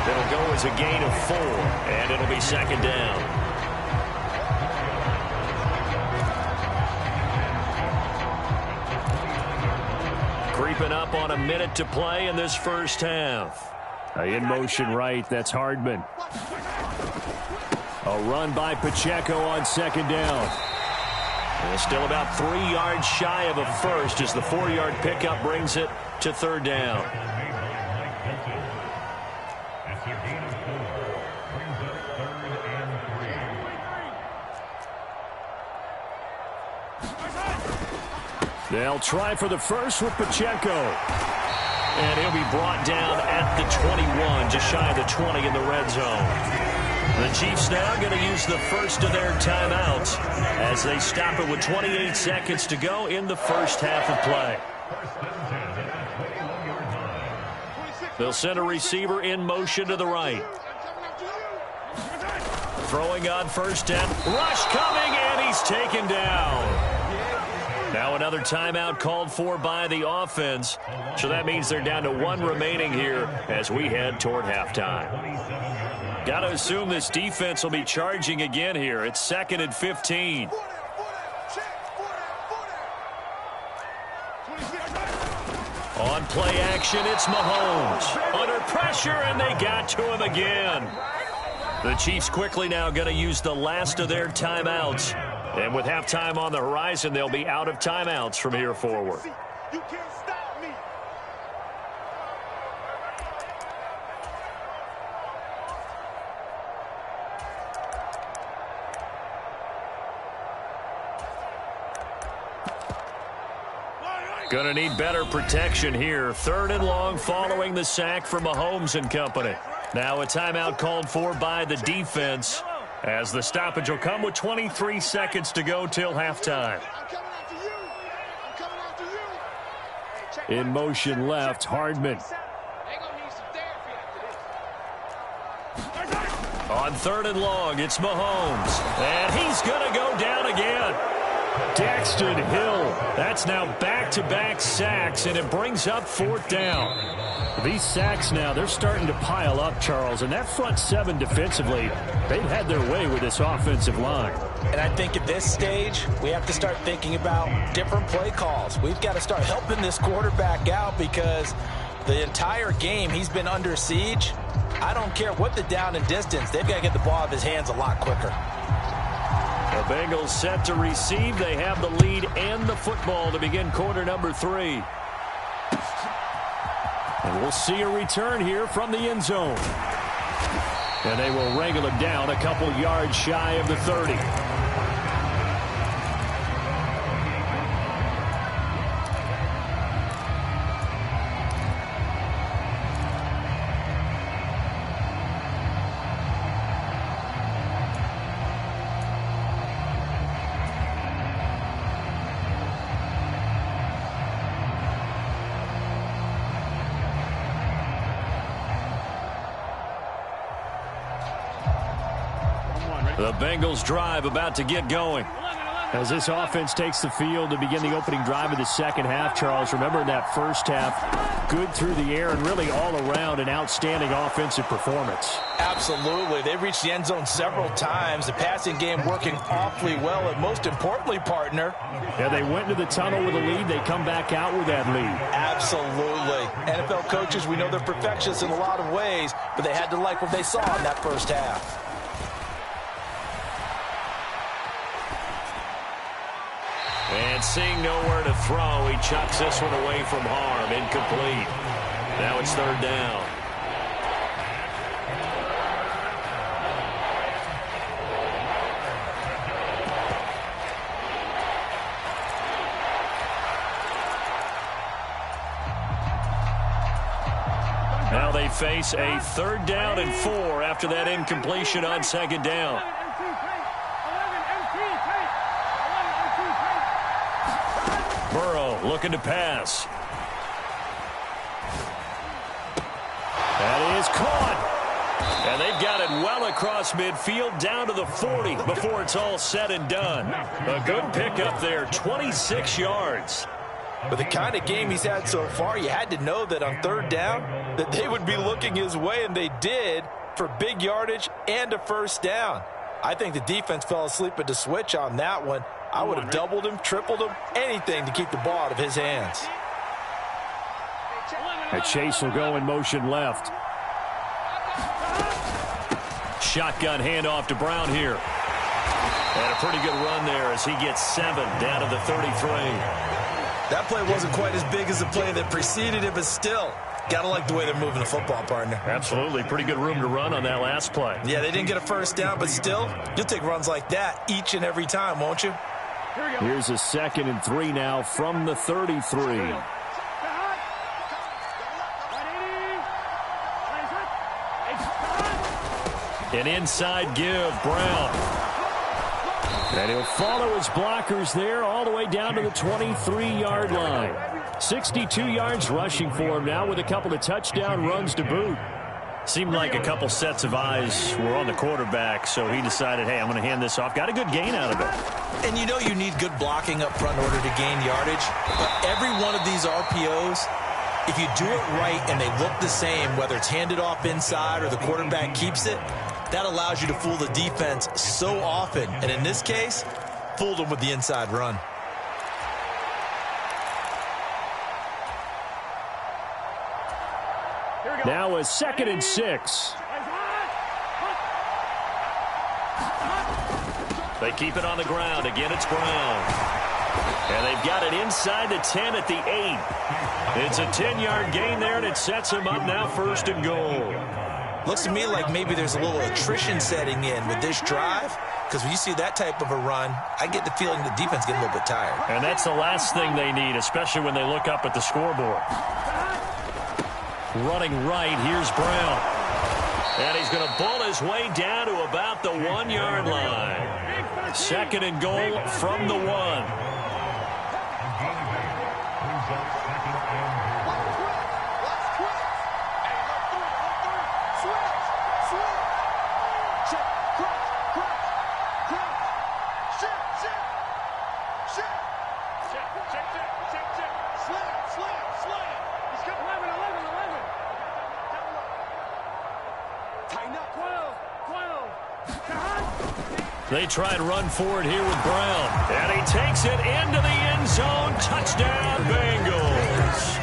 It'll go as a gain of 4, and it'll be second down. Creeping up on a minute to play in this first half. In motion right, that's Hardman. A run by Pacheco on second down. And still about 3 yards shy of a first as the 4-yard pickup brings it to third down. They'll try for the first with Pacheco. And he'll be brought down at the 21, just shy of the 20 in the red zone. The Chiefs now going to use the first of their timeouts as they stop it with 28 seconds to go in the first half of play. They'll send a receiver in motion to the right. Throwing on first down. Rush coming, and he's taken down. Now another timeout called for by the offense. So that means they're down to 1 remaining here as we head toward halftime. Got to assume this defense will be charging again here. It's 2nd and 15. On play action, it's Mahomes. Under pressure, and they got to him again. The Chiefs quickly now going to use the last of their timeouts. And with halftime on the horizon, they'll be out of timeouts from here forward. You can't stop me. Going to need better protection here. 3rd and long following the sack from Mahomes and company. Now a timeout called for by the defense as the stoppage will come with 23 seconds to go till halftime. In motion left, Hardman. On 3rd and long, it's Mahomes. And he's going to go down again. Daxton Hill. That's now back-to-back sacks, and it brings up 4th down. These sacks now, they're starting to pile up, Charles, and that front 7 defensively, they've had their way with this offensive line. And I think at this stage, we have to start thinking about different play calls. We've got to start helping this quarterback out because the entire game he's been under siege. I don't care what the down and distance, they've got to get the ball out of his hands a lot quicker. The Bengals set to receive. They have the lead and the football to begin quarter number 3. And we'll see a return here from the end zone. And they will wrangle him down a couple yards shy of the 30. The Bengals drive about to get going. As this offense takes the field to begin the opening drive of the second half, Charles, remember in that first half, good through the air and really all around an outstanding offensive performance. Absolutely. They've reached the end zone several times. The passing game working awfully well, and most importantly, partner. Yeah, they went into the tunnel with a lead. They come back out with that lead. Absolutely. NFL coaches, we know they're perfectionists in a lot of ways, but they had to like what they saw in that first half. And seeing nowhere to throw, he chucks this one away from harm. Incomplete. Now it's third down. Now they face a 3rd down and 4 after that incompletion on 2nd down. Burrow looking to pass. That is caught. And they've got it well across midfield down to the 40 before it's all said and done. A good pickup there, 26 yards. But the kind of game he's had so far, you had to know that on 3rd down that they would be looking his way, and they did, for big yardage and a 1st down. I think the defense fell asleep at the switch on that one. I would have doubled him, tripled him, anything to keep the ball out of his hands. And Chase will go in motion left. Shotgun handoff to Brown here. And a pretty good run there as he gets 7 down to the 33. That play wasn't quite as big as the play that preceded it, but still, gotta like the way they're moving the football, partner. Absolutely. Pretty good room to run on that last play. Yeah, they didn't get a 1st down, but still, you'll take runs like that each and every time, won't you? Here's a 2nd and 3 now from the 33. An inside give, Brown. And he'll follow his blockers there all the way down to the 23-yard line. 62 yards rushing for him now with a couple of touchdown runs to boot. Seemed like a couple sets of eyes were on the quarterback, so he decided, hey, I'm going to hand this off. Got a good gain out of it. And you know you need good blocking up front in order to gain yardage. But every one of these RPOs, if you do it right and they look the same, whether it's handed off inside or the quarterback keeps it, that allows you to fool the defense so often. And in this case, fooled them with the inside run. Now a 2nd and 6. They keep it on the ground. Again, it's Brown. And they've got it inside the 10 at the 8. It's a 10-yard gain there, and it sets them up now 1st and goal. Looks to me like maybe there's a little attrition setting in with this drive, because when you see that type of a run, I get the feeling the defense gets a little bit tired. And that's the last thing they need, especially when they look up at the scoreboard. Running right, here's Brown. And he's going to bull his way down to about the 1-yard line. 2nd and goal from the 1. They try and run forward here with Brown. And he takes it into the end zone. Touchdown, Bengals.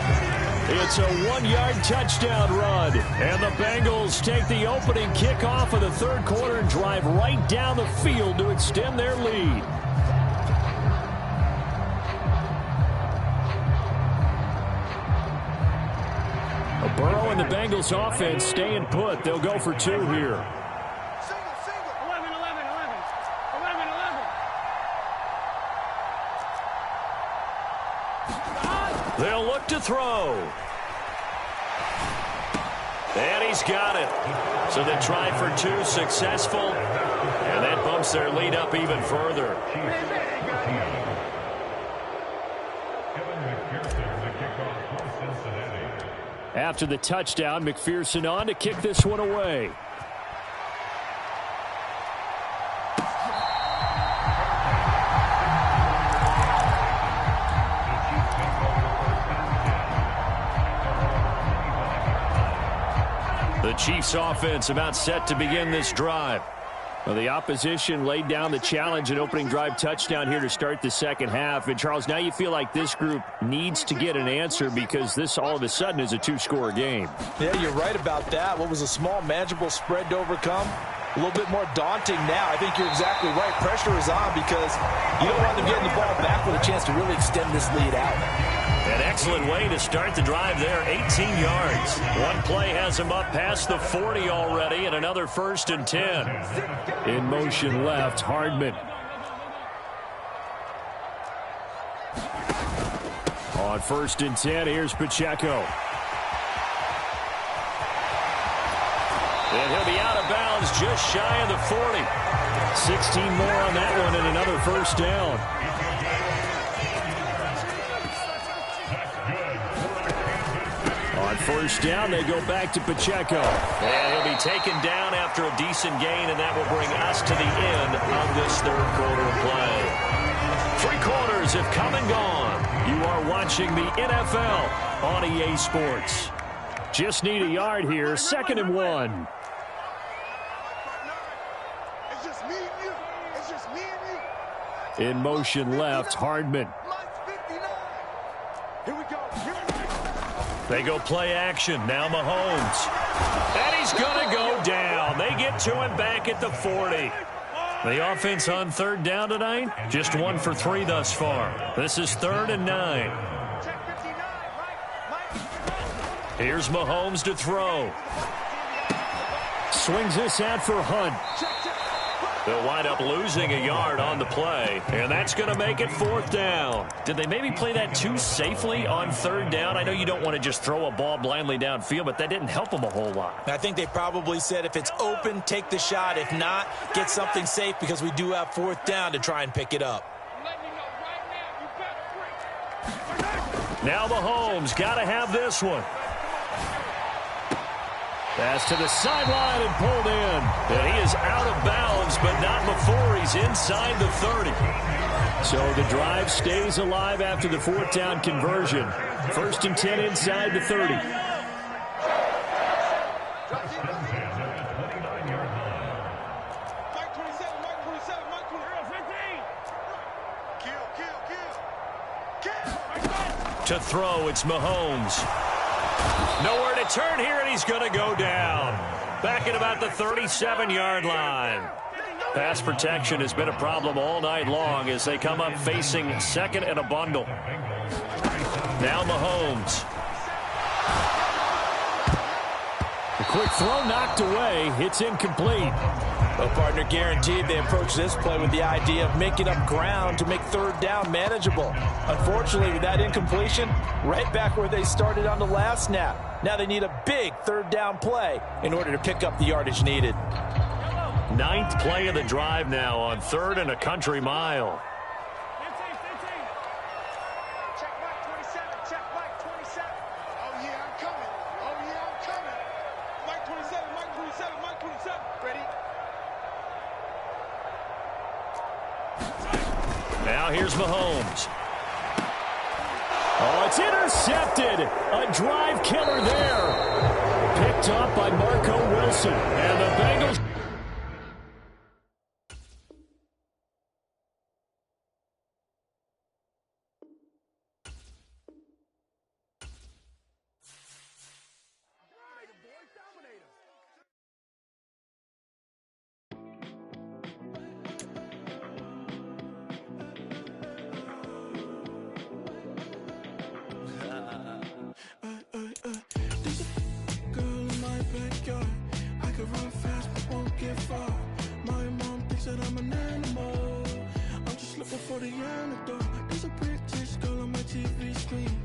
It's a 1-yard touchdown run. And the Bengals take the opening kickoff of the 3rd quarter and drive right down the field to extend their lead. Burrow and the Bengals offense staying put. They'll go for 2 here. They'll look to throw. And he's got it. So they try for 2, successful. And that bumps their lead up even further. After the touchdown, McPherson on to kick this one away. The Chiefs offense about set to begin this drive. Well, the opposition laid down the challenge and opening drive touchdown here to start the second half. And, Charles, now you feel like this group needs to get an answer because this all of a sudden is a two-score game. Yeah, you're right about that. What was a small, manageable spread to overcome? A little bit more daunting now. I think you're exactly right. Pressure is on because you don't want them getting the ball back with a chance to really extend this lead out. An excellent way to start the drive there, 18 yards. One play has him up past the 40 already, and another 1st and 10. In motion left, Hardman. On 1st and 10, here's Pacheco. And he'll be out of bounds just shy of the 40. 16 more on that one and another 1st down. On 1st down, they go back to Pacheco. And he'll be taken down after a decent gain, and that will bring us to the end of this third quarter of play. 3 quarters have come and gone. You are watching the NFL on EA Sports. Just need a yard here, 2nd and 1. In motion left, Hardman. They go play action. Now Mahomes. And he's going to go down. They get to him back at the 40. The offense on 3rd down tonight, just 1 for 3 thus far. This is 3rd and 9. Here's Mahomes to throw. Swings this out for Hunt. They'll wind up losing a yard on the play, and that's going to make it 4th down. Did they maybe play that too safely on 3rd down? I know you don't want to just throw a ball blindly downfield, but that didn't help them a whole lot. I think they probably said if it's open, take the shot. If not, get something safe because we do have 4th down to try and pick it up. Now Mahomes got to have this one. Pass to the sideline and pulled in. And he is out of bounds, but not before he's inside the 30. So the drive stays alive after the 4th down conversion. 1st and 10 inside the 30. To throw, it's Mahomes. Nowhere to turn here, and he's going to go down. Back at about the 37-yard line. Pass protection has been a problem all night long as they come up facing 2nd and a bundle. Now Mahomes. A quick throw knocked away. It's incomplete. Well, partner, guaranteed they approach this play with the idea of making up ground to make 3rd down manageable. Unfortunately, with that incompletion, right back where they started on the last snap. Now they need a big 3rd down play in order to pick up the yardage needed. 9th play of the drive now on 3rd and a country mile. Now here's Mahomes. Oh, it's intercepted. A drive killer there. Picked up by Marco Wilson. And the Bengals. For the antidote, there's a British girl on my TV screen.